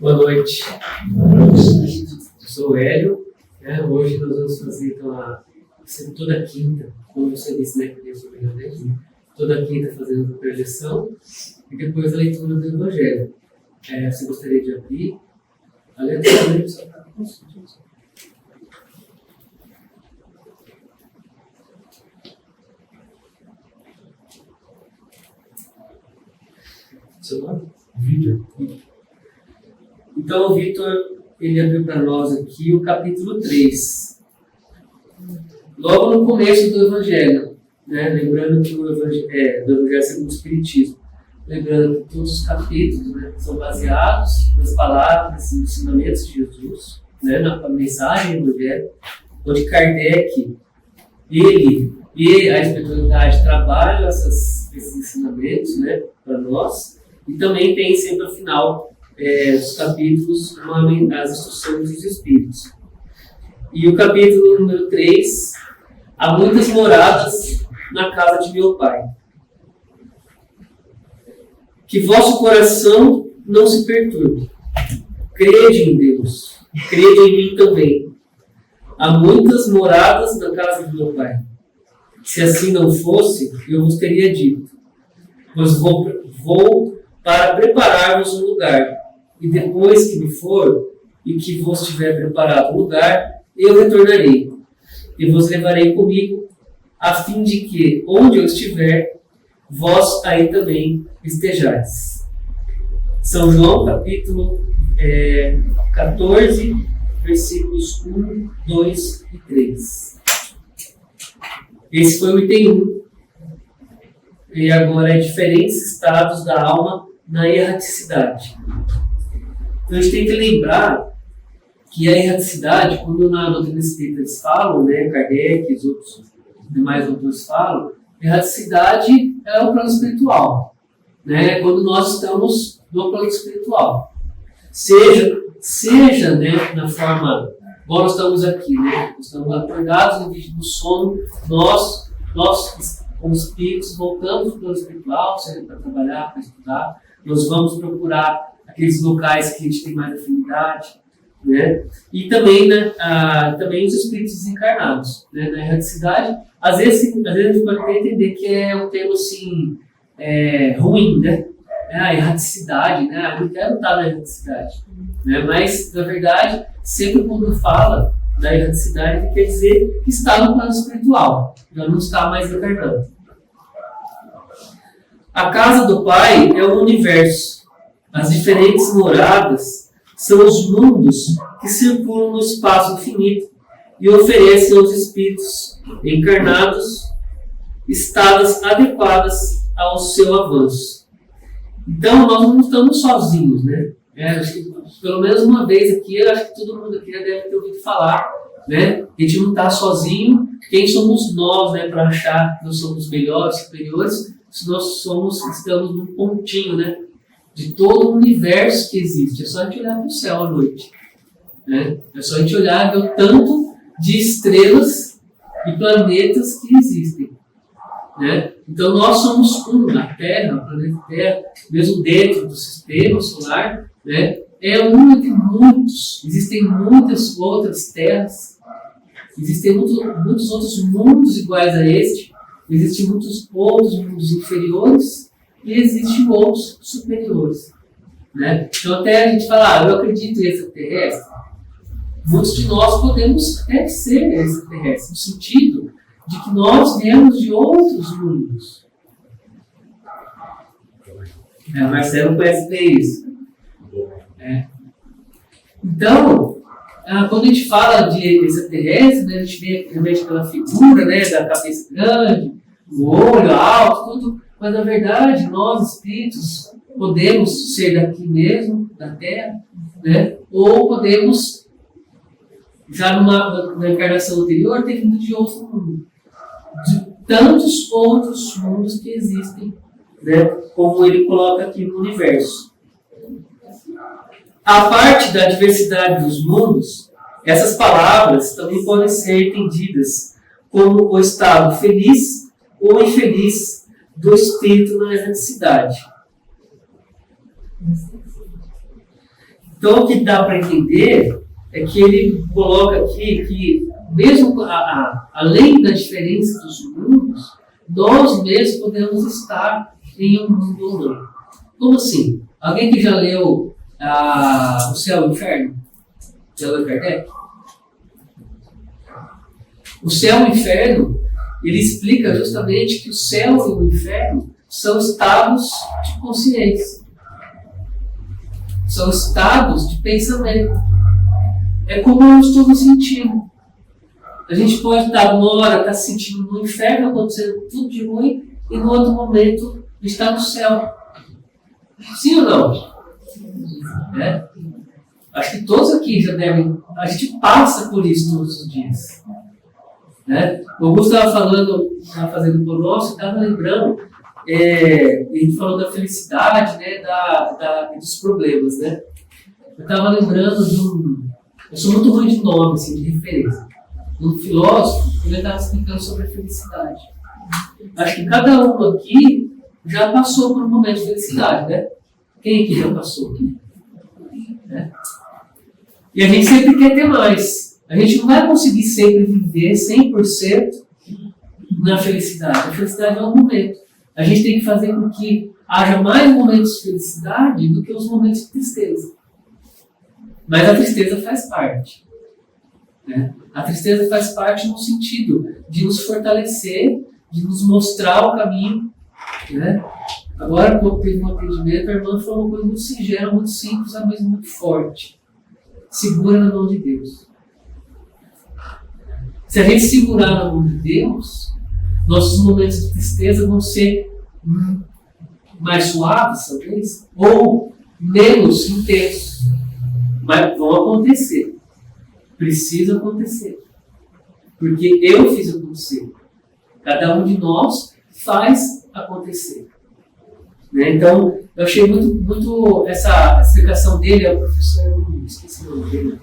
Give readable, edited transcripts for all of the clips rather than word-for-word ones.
Boa noite. Eu sou o Hélio. Hoje nós vamos fazer então, toda quinta, como você disse, né, que eu sou toda quinta fazendo a preleção e depois a leitura do Evangelho. Você gostaria de abrir a leitura? Seu nome? Vitor. Então, o Vitor, ele abriu para nós aqui o capítulo 3. Logo no começo do Evangelho, né? Lembrando que o Evangelho, do Evangelho segundo o Espiritismo, lembrando que todos os capítulos, né, são baseados nas palavras e ensinamentos de Jesus, né, na mensagem do Evangelho, onde Kardec, ele e a espiritualidade trabalham esses ensinamentos, né, para nós, e também tem sempre ao final os capítulos, as instruções dos Espíritos. E o capítulo número 3, há muitas moradas na casa de meu Pai. Que vosso coração não se perturbe. Crede em Deus, crede em mim também. Há muitas moradas na casa de meu Pai. Se assim não fosse, eu vos teria dito. Pois vou para preparar-vos um lugar. E depois que me for, e que vos tiver preparado um lugar, eu retornarei. E vos levarei comigo, a fim de que, onde eu estiver, vós aí também estejais. São João, capítulo 14, versículos 1, 2 e 3. Esse foi o item 1. E agora é diferentes estados da alma na erraticidade. Então a gente tem que lembrar que a erraticidade, quando na doutrina espírita eles falam, né, Kardec e os outros demais autores falam, erraticidade é o plano espiritual, né, quando nós estamos no plano espiritual. Seja né, na forma, igual nós estamos aqui, né, estamos acordados no sono, nós como espíritos, voltamos para o plano espiritual, seja para trabalhar, para estudar, nós vamos procurar aqueles locais que a gente tem mais afinidade, né? E também, né, também os espíritos desencarnados, né? Na erraticidade, às vezes a gente pode até entender que é um termo assim, ruim, né? A erraticidade, né? Eu não quero estar na erraticidade, né? Mas, na verdade, sempre quando fala da erraticidade, quer dizer que está no plano espiritual, já não está mais encarnado. A casa do Pai é o universo. As diferentes moradas são os mundos que circulam no espaço infinito e oferecem aos espíritos encarnados estadas adequadas ao seu avanço. Então, nós não estamos sozinhos, né? Acho que, pelo menos uma vez aqui, eu acho que todo mundo aqui já deve ter ouvido falar, né? A gente não está sozinho. Quem somos nós, né, para achar que nós somos melhores, superiores, se nós estamos num pontinho, né, de todo o universo que existe. É só a gente olhar para o céu à noite, né? É só a gente olhar e ver o tanto de estrelas e planetas que existem, né? Então nós somos um na Terra, o planeta Terra, mesmo dentro do sistema solar, né? É um entre muitos. Existem muitas outras terras, existem muitos outros mundos iguais a este, existem muitos outros mundos inferiores e existem outros superiores, né? Então até a gente fala, eu acredito em extraterrestre. Muitos de nós podemos até ser extraterrestres, no sentido de que nós viemos de outros mundos. Marcelo conhece bem isso. Então, quando a gente fala de extraterrestre, né, a gente vê realmente pela figura, né, da cabeça grande, o olho alto, tudo, mas na verdade nós espíritos podemos ser daqui mesmo, da Terra, né, ou podemos, já na encarnação anterior, ter vindo de outro mundo, de tantos outros mundos que existem, né, como ele coloca aqui no universo. A parte da diversidade dos mundos, essas palavras também podem ser entendidas como o estado feliz ou infeliz do espírito na erraticidade. Então, o que dá para entender é que ele coloca aqui que, mesmo além da diferença dos mundos, nós mesmos podemos estar em um mundo ou não. Como assim? Alguém que já leu O Céu e o Inferno? Já leu Kardec? O Céu e o Inferno, ele explica justamente que o céu e o inferno são estados de consciência. São estados de pensamento. É como eu estou me sentindo. A gente pode estar uma hora se sentindo no inferno, acontecendo tudo de ruim, e no outro momento está no céu. Sim ou não? É? Acho que todos aqui já devem. A gente passa por isso todos os dias. Né? O Augusto estava falando, estava fazendo o nosso, estava lembrando, ele falou da felicidade, né, dos problemas. Né? Eu estava lembrando de um. Eu sou muito ruim de nome, assim, de referência. Um filósofo, ele estava explicando sobre a felicidade. Acho que cada um aqui já passou por um momento de felicidade, né? Quem aqui já passou? Né? E a gente sempre quer ter mais. A gente não vai conseguir sempre viver 100% na felicidade. A felicidade é um momento. A gente tem que fazer com que haja mais momentos de felicidade do que os momentos de tristeza. Mas a tristeza faz parte. Né? A tristeza faz parte no sentido de nos fortalecer, de nos mostrar o caminho. Né? Agora, quando teve um atendimento, a irmã falou uma coisa muito singela, muito simples, mas mesmo muito forte. Segura na mão de Deus. Se a gente segurar na mão de Deus, nossos momentos de tristeza vão ser mais suaves, talvez, ou menos intensos. Mas vão acontecer. Precisa acontecer. Porque eu fiz acontecer. Cada um de nós faz acontecer. Né? Então, eu achei muito essa explicação dele, é o professor, esqueci o nome dele.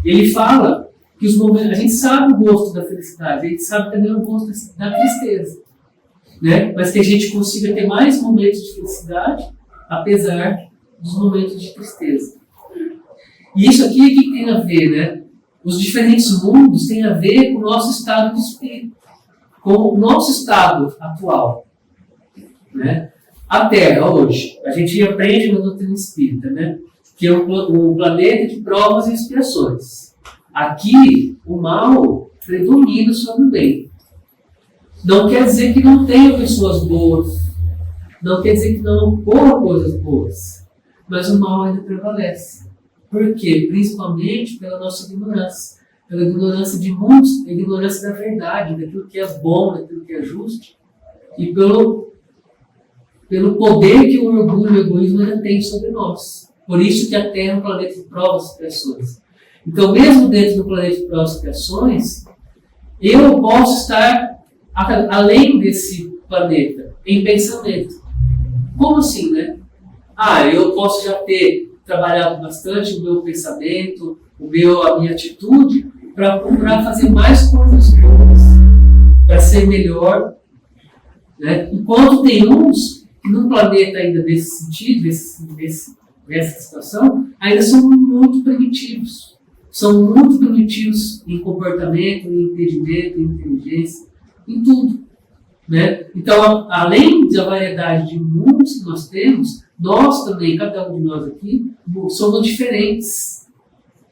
Ele fala que os momentos, a gente sabe o gosto da felicidade, a gente sabe também o gosto da tristeza. Né? Mas que a gente consiga ter mais momentos de felicidade, apesar dos momentos de tristeza. E isso aqui, o que tem a ver? Né? Os diferentes mundos têm a ver com o nosso estado de espírito, com o nosso estado atual. Né? A Terra, hoje, a gente aprende na doutrina espírita, né? Que é um planeta de provas e expiações. Aqui, o mal predomina sobre o bem. Não quer dizer que não tenha pessoas boas, não quer dizer que não ocorram coisas boas, mas o mal ainda prevalece. Por quê? Principalmente pela nossa ignorância. Pela ignorância de mundos, a ignorância da verdade, daquilo que é bom, daquilo que é justo, e pelo poder que o orgulho e o egoísmo ainda tem sobre nós. Por isso que a Terra é um planeta de provas e expiações. Então, mesmo dentro do planeta de provas e expiações, eu posso estar além desse planeta, em pensamento. Como assim, né? Eu posso já ter trabalhado bastante o meu pensamento, a minha atitude, para procurar fazer mais coisas boas, para ser melhor. Né? Enquanto tem uns que num planeta ainda desse sentido, dessa situação, ainda são muito primitivos. São muito primitivos em comportamento, em entendimento, em inteligência, em tudo. Né? Então, além da variedade de mundos que nós temos, nós também, cada um de nós aqui, somos diferentes.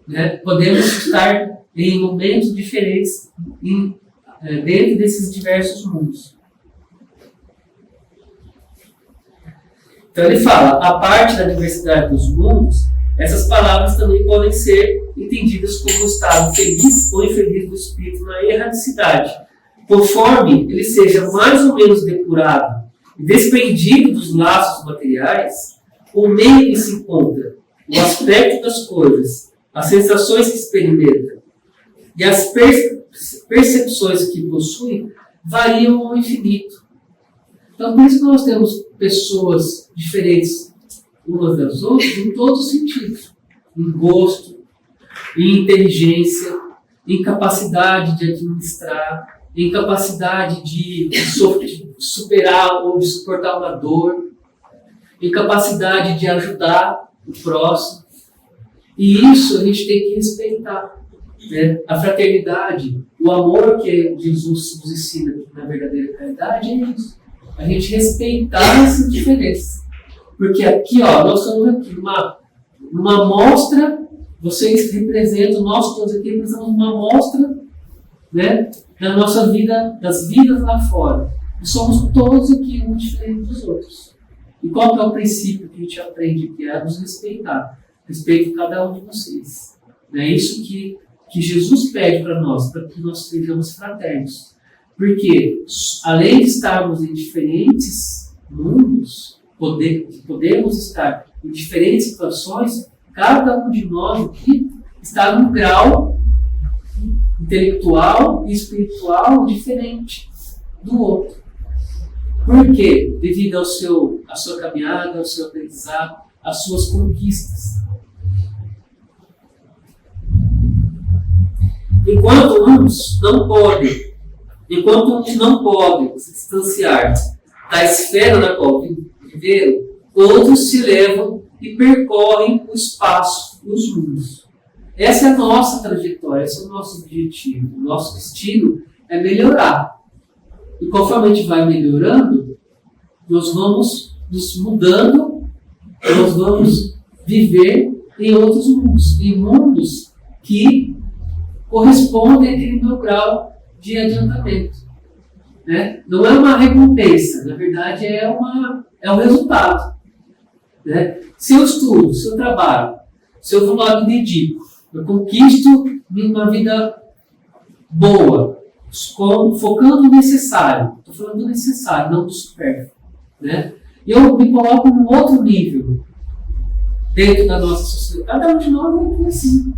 Né? Podemos estar em momentos diferentes dentro desses diversos mundos. Então ele fala, a parte da diversidade dos mundos, essas palavras também podem ser entendidas como um estado feliz ou infeliz do espírito na erradicidade, conforme ele seja mais ou menos depurado e desprendido dos laços materiais, o meio que se encontra, o aspecto das coisas, as sensações que experimenta e as percepções que possui variam ao infinito. Então, por isso que nós temos pessoas diferentes umas das outras em todos os sentidos. Em gosto, em inteligência, em capacidade de administrar, em capacidade de superar ou de suportar uma dor, em capacidade de ajudar o próximo. E isso a gente tem que respeitar. Né? A fraternidade, o amor que Jesus nos ensina na verdadeira caridade é isso. A gente respeitar essa diferença. Porque aqui, nós estamos aqui numa mostra, vocês representam, nós todos aqui representamos uma mostra, né, da nossa vida, das vidas lá fora. E somos todos aqui um diferente dos outros. E qual que é o princípio que a gente aprende aqui? É nos respeitar. Respeito cada um de vocês. É isso que Jesus pede para nós, para que nós sejamos fraternos. Porque, além de estarmos em diferentes mundos, podemos estar em diferentes situações, cada um de nós aqui está num grau intelectual e espiritual diferente do outro. Por quê? Devido à sua caminhada, ao seu aprendizado, às suas conquistas. Enquanto uns não podem se distanciar da esfera na qual viveram, outros se levam e percorrem o espaço e os mundos. Essa é a nossa trajetória, esse é o nosso objetivo. O nosso destino é melhorar. E conforme a gente vai melhorando, nós vamos nos mudando, nós vamos viver em outros mundos. Em mundos que correspondem àquele meu grau de adiantamento. Né? Não é uma recompensa, na verdade é um resultado. Né? Se eu estudo, se eu trabalho, se eu vou lá me dedico, eu conquisto uma vida boa, focando no necessário. Estou falando do necessário, não do supérfluo. Né? E eu me coloco num outro nível dentro da nossa sociedade. Cada um de nós é assim.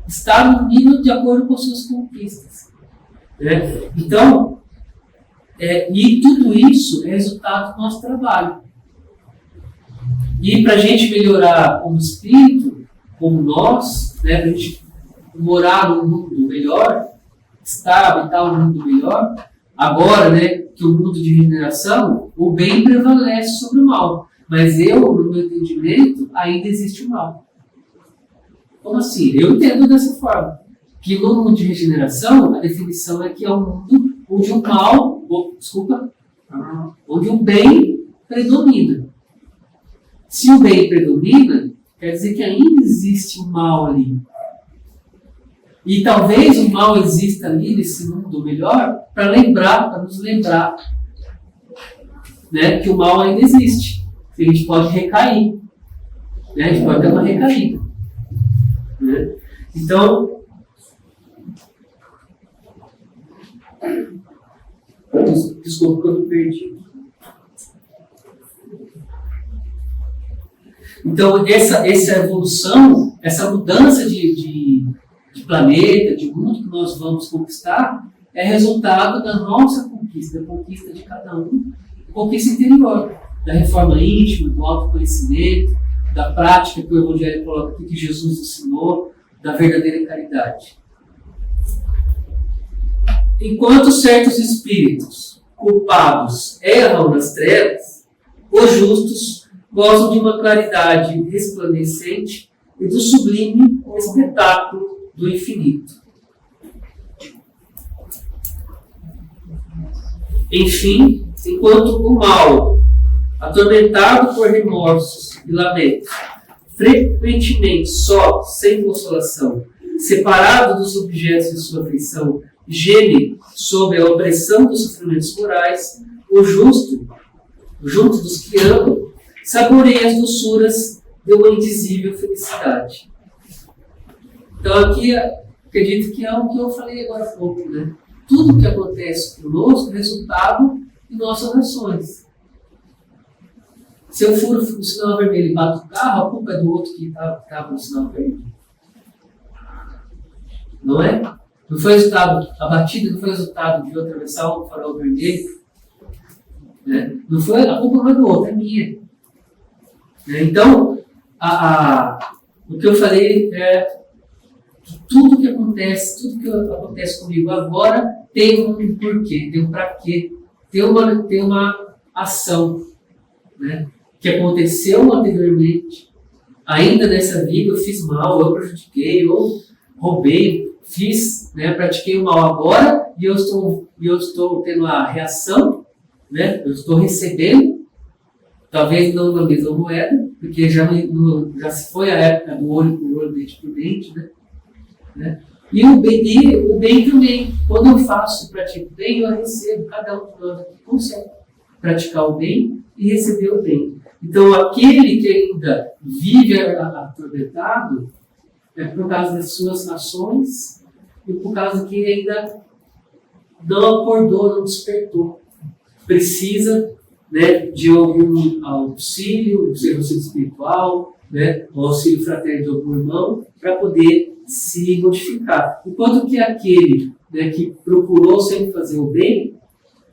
Está no nível de acordo com as suas conquistas. Né? Então, e tudo isso é resultado do nosso trabalho. E para a gente melhorar como espírito, como nós, né, para a gente morar num mundo melhor, habitar um mundo melhor, agora, né, que o mundo de regeneração, o bem prevalece sobre o mal. Mas no meu entendimento, ainda existe o mal. Como assim? Eu entendo dessa forma. Que no mundo de regeneração, a definição é que é um mundo onde o mal, onde o bem predomina. Se o bem predomina, quer dizer que ainda existe o mal ali. E talvez o mal exista ali nesse mundo melhor para nos lembrar, né, que o mal ainda existe. Que a gente pode recair. Né, a gente pode ter uma recaída. Né? Então, desculpa que eu me perdi. Então, essa evolução, essa mudança de planeta, de mundo que nós vamos conquistar, é resultado da nossa conquista, da conquista de cada um, conquista interior, da reforma íntima, do autoconhecimento, da prática que o Evangelho coloca aqui, que Jesus ensinou, da verdadeira caridade. Enquanto certos espíritos culpados erram nas trevas, os justos gozam de uma claridade resplandecente e do sublime espetáculo do infinito. Enfim, enquanto o mal, atormentado por remorsos e lamentos, frequentemente só, sem consolação, separado dos objetos de sua afeição, geme sob a opressão dos sofrimentos morais, o justo, junto dos que amam, saboreia as doçuras de uma indizível felicidade. Então aqui, acredito que é o que eu falei agora há pouco, né? Tudo que acontece conosco é resultado de nossas ações. Se eu furo o sinal vermelho e bato o carro, a culpa é do outro que estava no sinal vermelho. Não é? Não foi resultado, a batida não foi resultado de eu atravessar o farol vermelho. Né? Não foi, a culpa não é do outro, é minha. Né? Então, o que eu falei é que tudo que acontece comigo agora tem um porquê, tem um para quê, tem uma ação, né, que aconteceu anteriormente, ainda nessa vida eu fiz mal, eu prejudiquei, eu roubei, fiz, né, pratiquei o mal agora e eu estou tendo a reação, né, eu estou recebendo, talvez não na mesma moeda, porque já se foi a época do olho por olho, dente por dente, né? E o bem também, quando eu pratico bem, eu recebo, cada um de nós aqui consegue praticar o bem e receber o bem. Então, aquele que ainda vive atormentado é por causa das suas ações e por causa que ainda não acordou, não despertou. Precisa, né, de algum auxílio, seja auxílio espiritual, né, o auxílio fraterno de algum irmão, para poder se modificar. Enquanto que aquele, né, que procurou sempre fazer o bem,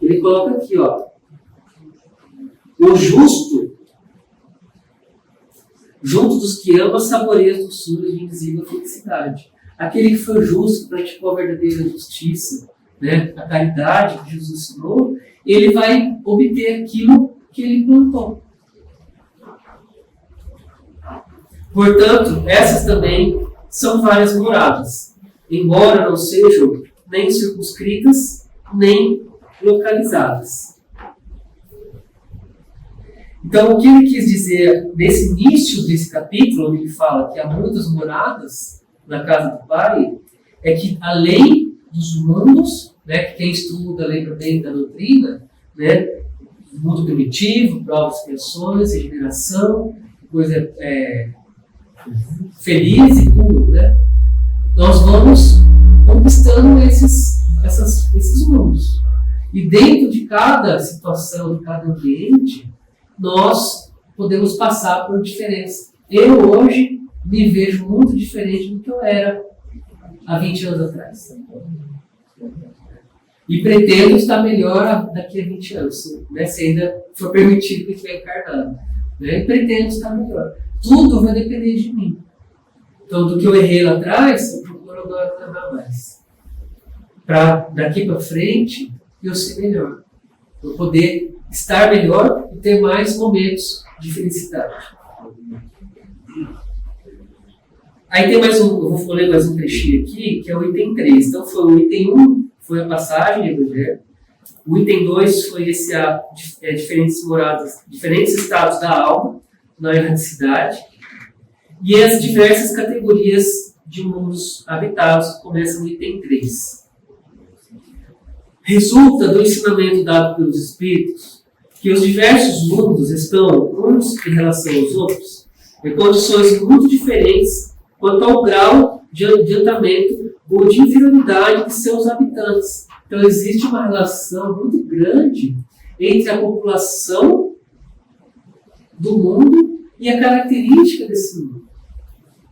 ele coloca aqui, ó, o justo, junto dos que amam, saboreia as doçuras de invisível felicidade. Aquele que foi justo, praticou a verdadeira justiça, né, a caridade que Jesus ensinou, ele vai obter aquilo que ele plantou. Portanto, essas também são várias moradas, embora não sejam nem circunscritas, nem localizadas. Então, o que ele quis dizer nesse início desse capítulo, onde ele fala que há muitas moradas na casa do Pai, é que além dos mundos, né, que quem estuda lembra bem da doutrina, né, mundo primitivo, provas, expiações, regeneração, coisa feliz e pura, né? Nós vamos conquistando esses mundos. E dentro de cada situação, de cada ambiente, nós podemos passar por diferença. Eu hoje me vejo muito diferente do que eu era há 20 anos atrás. E pretendo estar melhor daqui a 20 anos, né? Se ainda for permitido que eu estiver encarnado. Né? E pretendo estar melhor. Tudo vai depender de mim. Então, do que eu errei lá atrás, eu procuro agora não errar mais. Para daqui para frente, eu ser melhor. Para poder estar melhor e ter mais momentos de felicidade. Aí tem mais eu vou ler mais um trechinho aqui, que é o item 3. Então, foi o item 1, foi a passagem do Evangelho. O item 2 foi diferentes moradas, diferentes estados da alma, na erraticidade, e as diversas categorias de mundos habitados, começa no item 3. Resulta do ensinamento dado pelos Espíritos que os diversos mundos estão uns em relação aos outros em condições muito diferentes quanto ao grau de adiantamento ou de inferioridade de seus habitantes. Então existe uma relação muito grande entre a população do mundo e a característica desse mundo.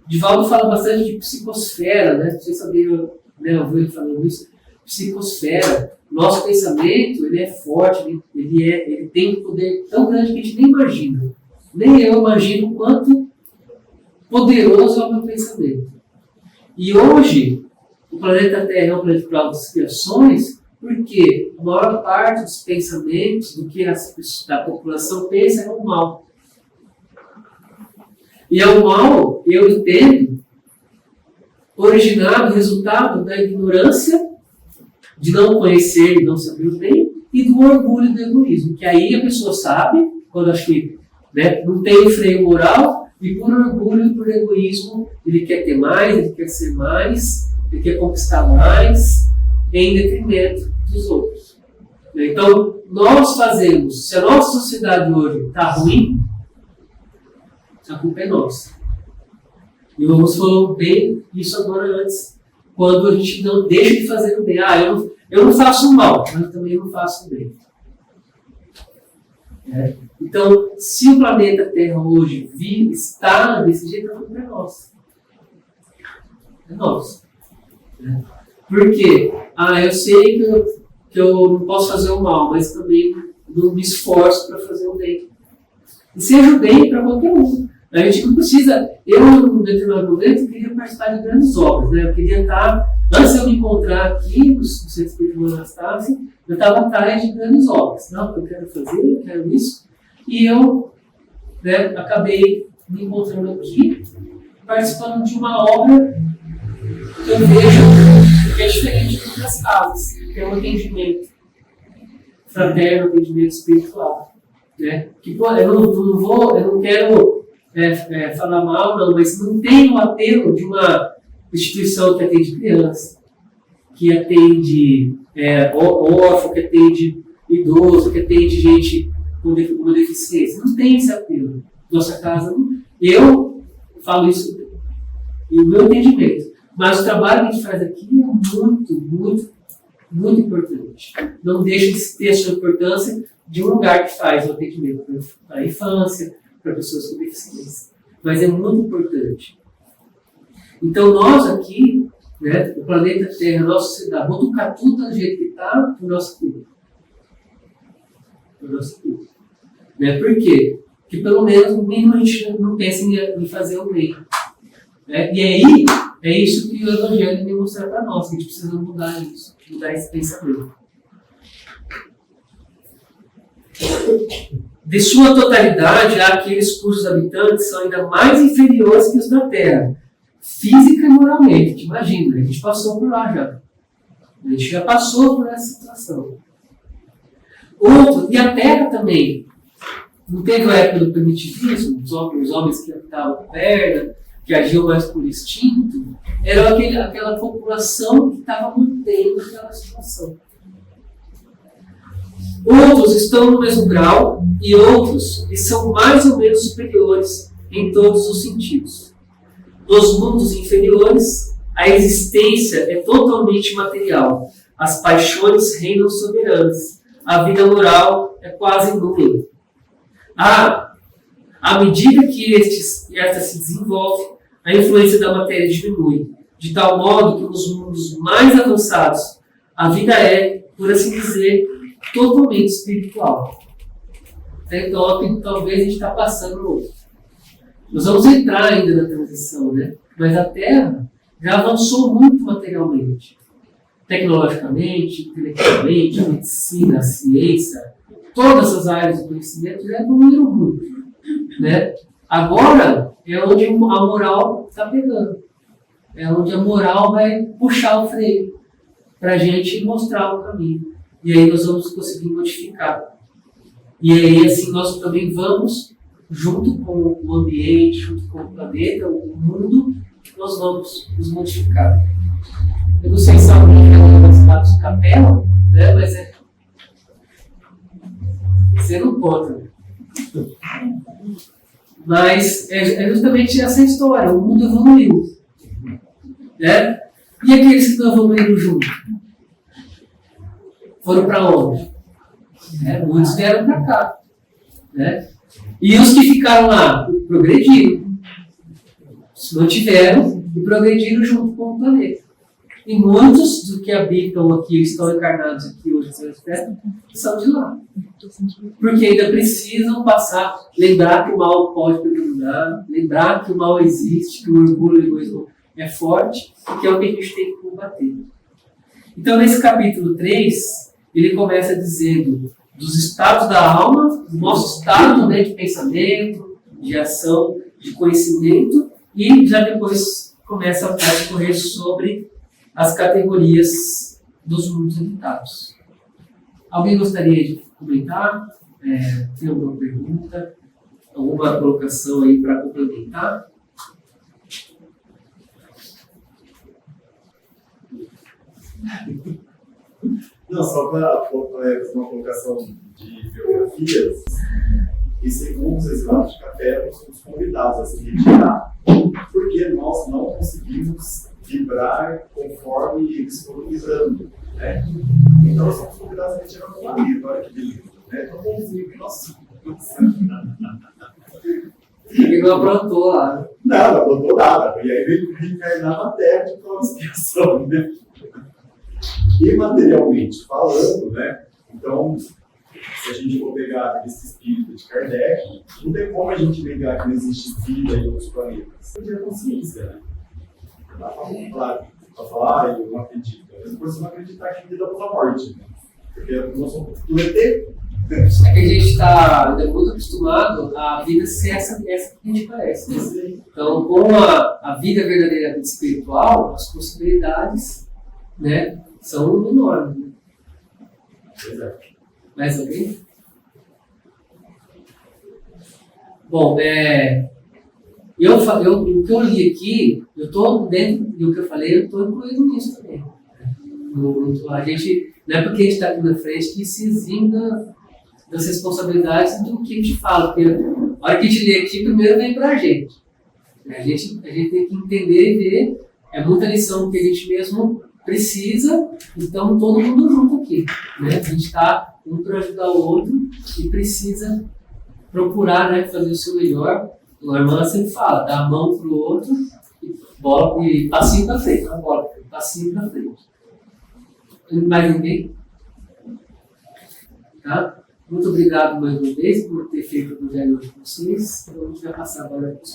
Divaldo fala bastante de psicosfera, né? Vocês sabiam, né, ouviu ele falando isso? Psicosfera. Nosso pensamento, ele é forte, ele tem um poder tão grande que a gente nem imagina. Nem eu imagino o quanto poderoso é o meu pensamento. E hoje, o planeta Terra é um planeta de provas e expiações, porque a maior parte dos pensamentos do que a população pensa é o mal. E é o mal, eu entendo, originado, resultado da ignorância, de não conhecer e não saber o bem, e do orgulho e do egoísmo. Que aí a pessoa sabe, quando acho que, né, não tem freio moral, e por orgulho e por egoísmo, ele quer ter mais, ele quer ser mais, ele quer conquistar mais, em detrimento dos outros. Então, nós fazemos, se a nossa sociedade hoje está ruim, a culpa é nossa. E vamos falar bem isso agora antes, quando a gente não deixa de fazer o bem. Eu não faço o mal, mas eu também não faço o bem. Então, se o planeta Terra hoje está desse jeito, a culpa é nossa. É nossa. Por quê? Eu sei que eu não posso fazer o mal, mas também não me esforço para fazer o bem. E seja o bem para qualquer um. A gente não precisa. Eu, num determinado momento, queria participar de grandes obras. Né? Eu queria estar. Antes de eu me encontrar aqui, no Centro Espírita de Anastácia, eu estava atrás de grandes obras. Não, eu quero fazer, eu quero isso. E eu, né, acabei me encontrando aqui, participando de uma obra que eu vejo que é diferente de outras casas, que é um atendimento fraterno, atendimento espiritual. Né? Que, pô, eu não quero falar mal, não, mas não tem o apelo de uma instituição que atende criança, que atende órfão, que atende idoso, que atende gente com deficiência. Não tem esse apelo. Nossa casa, eu falo isso e o meu entendimento. Mas o trabalho que a gente faz aqui é muito, muito, muito importante. Não deixa de ter a sua importância de um lugar que faz o atendimento para a infância, para pessoas com deficiência. Mas é muito importante. Então nós aqui, né, o planeta Terra, a nossa sociedade, vamos tocar tudo do jeito que está para o nosso público. Né? Por quê? Porque pelo menos, no mínimo, a gente não pensa em fazer o bem. Né? E aí, é isso que o Evangelho vem mostrar para nós, que a gente precisa mudar isso, mudar esse pensamento. De sua totalidade, há aqueles cujos habitantes são ainda mais inferiores que os da Terra, física e moralmente. Imagina, a gente passou por lá já. A gente já passou por essa situação. Outro, e a Terra também. Não teve a época do primitivismo, os homens que habitavam a perna, que agiam mais por instinto, era aquela população que estava mantendo aquela situação. Outros estão no mesmo grau e outros que são mais ou menos superiores em todos os sentidos. Nos mundos inferiores, a existência é totalmente material. As paixões reinam soberanas. A vida moral é quase nula. À medida que esta se desenvolve, a influência da matéria diminui, de tal modo que nos mundos mais avançados, a vida é, por assim dizer, totalmente espiritual. Então, talvez a gente está passando outro. Nós vamos entrar ainda na transição, né? Mas a Terra já avançou muito materialmente. Tecnologicamente, intelectualmente, a medicina, a ciência, todas as áreas do conhecimento já evoluíram muito. Né? Agora é onde a moral está pegando. É onde a moral vai puxar o freio para a gente mostrar o caminho. E aí nós vamos conseguir modificar. E aí assim nós também vamos, junto com o ambiente, junto com o planeta, o mundo, nós vamos nos modificar. Eu não sei se alguém quer status capela, né? Mas você não pode. Mas é justamente essa história. O mundo evoluiu. Né? E aqueles que não evoluíram junto? Foram para onde? Muitos vieram para cá. Né? E os que ficaram lá progrediram. Se mantiveram e progrediram junto com o planeta. E muitos dos que habitam aqui, estão encarnados aqui hoje na Terra, são de lá. Porque ainda precisam passar, lembrar que o mal pode predominar, lembrar que o mal existe, que o orgulho e o egoísmo é forte, e que é o que a gente tem que combater. Então, nesse capítulo 3, ele começa dizendo dos estados da alma, do nosso estado, né, de pensamento, de ação, de conhecimento, e já depois começa a discorrer sobre as categorias dos mundos habitados. Alguém gostaria de comentar? Tem alguma pergunta? Alguma colocação aí para complementar? Não, só para fazer uma colocação de biografias, e segundo os exilados de café, nós somos convidados a se retirar, porque nós não conseguimos vibrar conforme eles foram vibrando. Né? Então nós somos convidados a retirar no planeta, olha que beleza. Né? Então vamos ver o que nós somos. Ele não aprontou lá. Não aprontou nada. E aí veio reencarnar na Terra de toda a expiação. Né? E materialmente falando, né? Então, se a gente for pegar esse espírito de Kardec, não tem como a gente negar que não existe vida em outros planetas. Não tem consciência, né? Claro, para falar, eu não acredito. Mas depois você não acreditar que vida após a morte. Né? Porque nós somos do ET, É que a gente está ainda muito acostumado a vida ser essa que a gente parece. Né? Então, com a vida verdadeira, a vida espiritual, as possibilidades, né, são enormes. Né? Exato. Mais alguém? Bom, o que eu li aqui, eu estou dentro do que eu falei, eu estou incluído nisso também. A gente, não é porque a gente está aqui na frente que se exime das responsabilidades do que a gente fala. Porque a hora que a gente lê aqui, primeiro vem para a gente. A gente tem que entender e ver. É muita lição que a gente mesmo precisa, então todo mundo junto aqui. Né? A gente está um para ajudar o outro e precisa procurar, né, fazer o seu melhor. A irmã sempre fala, dá a mão para o outro e passinho para frente. Não bola, passinho para frente. Mais ninguém? Tá? Muito obrigado mais uma vez por ter feito o evangelho hoje com vocês. Então, a gente vai passar agora para os